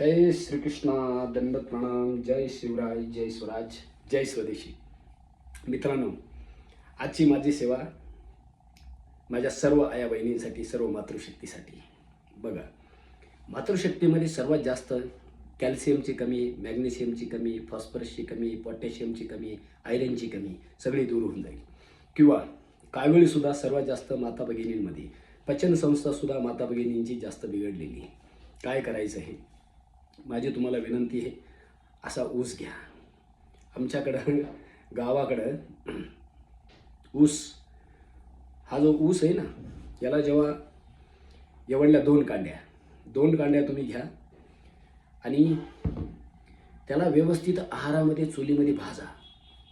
जय श्रीकृष्ण, दंडवत प्रणाम. जय शिवराय, जय स्वराज, जय स्वदेशी. मित्रांनो, आजची माझी सेवा माझ्या सर्व आया बहिणींसाठी, सर्व मातृशक्तीसाठी. बघा, मातृशक्तीमध्ये सर्वात जास्त कॅल्शियमची कमी, मॅग्नेशियमची कमी, फॉस्फरसची कमी, पोटॅशियमची कमी, आयरनची कमी सगळी दूर होऊन जाईल. किंवा काळवेळीसुद्धा सर्वात जास्त माता भगिनींमध्ये, पचनसंस्थासुद्धा माता भगिनींची जास्त बिघडलेली आहे. काय करायचं आहे, माझी तुम्हाला विनंती आहे, असा ऊस घ्या. आमच्याकडं गावाकडं ऊस, हा जो ऊस आहे ना, याला जेव्हा एवढल्या दोन कांड्या तुम्ही घ्या आणि त्याला व्यवस्थित आहारामध्ये चुलीमध्ये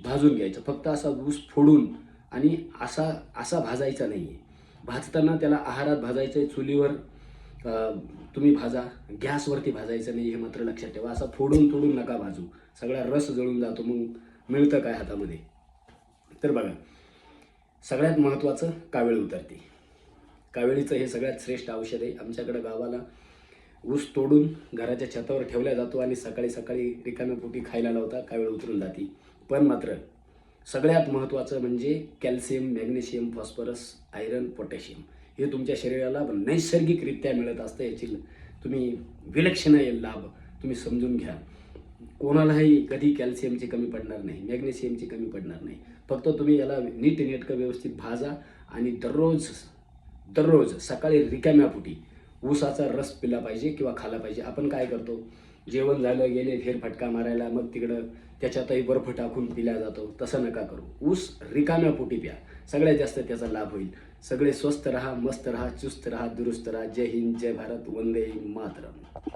भाजून घ्यायचं. फक्त असा ऊस फोडून आणि असा भाजायचा नाही आहे. भाजताना त्याला आहारात भाजायचं आहे, चुलीवर तुम्ही भाजा, गॅसवरती भाजायचं नाही, हे मात्र लक्षात ठेवा. असा फोडून नका भाजू, सगळा रस जळून जातो. मग मिळतं काय हातामध्ये? तर बघा, सगळ्यात महत्त्वाचं कावेळ उतरते. कावेळीचं हे सगळ्यात श्रेष्ठ औषध आहे. आमच्याकडं गावाला ऊस तोडून घराच्या छतावर ठेवला जातो आणि सकाळी सकाळी रिकाम्या पोटी खायला लावता, कावेळ उतरून जाते. पण मात्र सगळ्यात महत्त्वाचं म्हणजे calcium, magnesium, phosphorus, iron, potassium हे तुमच्या शरीराला नैसर्गिकरित्या मिळत असतं. याची तुम्ही विलक्षण लाभ तुम्ही समजून घ्या. कोणालाही कधी कॅल्शियमची कमी पडणार नाही, मॅग्नेशियमची कमी पडणार नाही. फक्त तुम्ही याला नीटनेटकं व्यवस्थित भाजा आणि दररोज सकाळी रिकाम्या पोटी ऊसाचा रस पिला पाहिजे किंवा खाला पाहिजे. आपण काय करतो, जेवण झालं गेले फेरफटका मारायला, मग तिकडं त्याच्यातही बर्फ टाकून पिल्या जातो. तसं नका करू. ऊस रिकाम्या पोटी प्या, सगळ्यात जास्त त्याचा लाभ होईल. सगळे स्वस्थ रहा, मस्त रहा, चुस्त रहा, दुरुस्त रहा. जय हिंद, जय भारत, वंदे मातरम.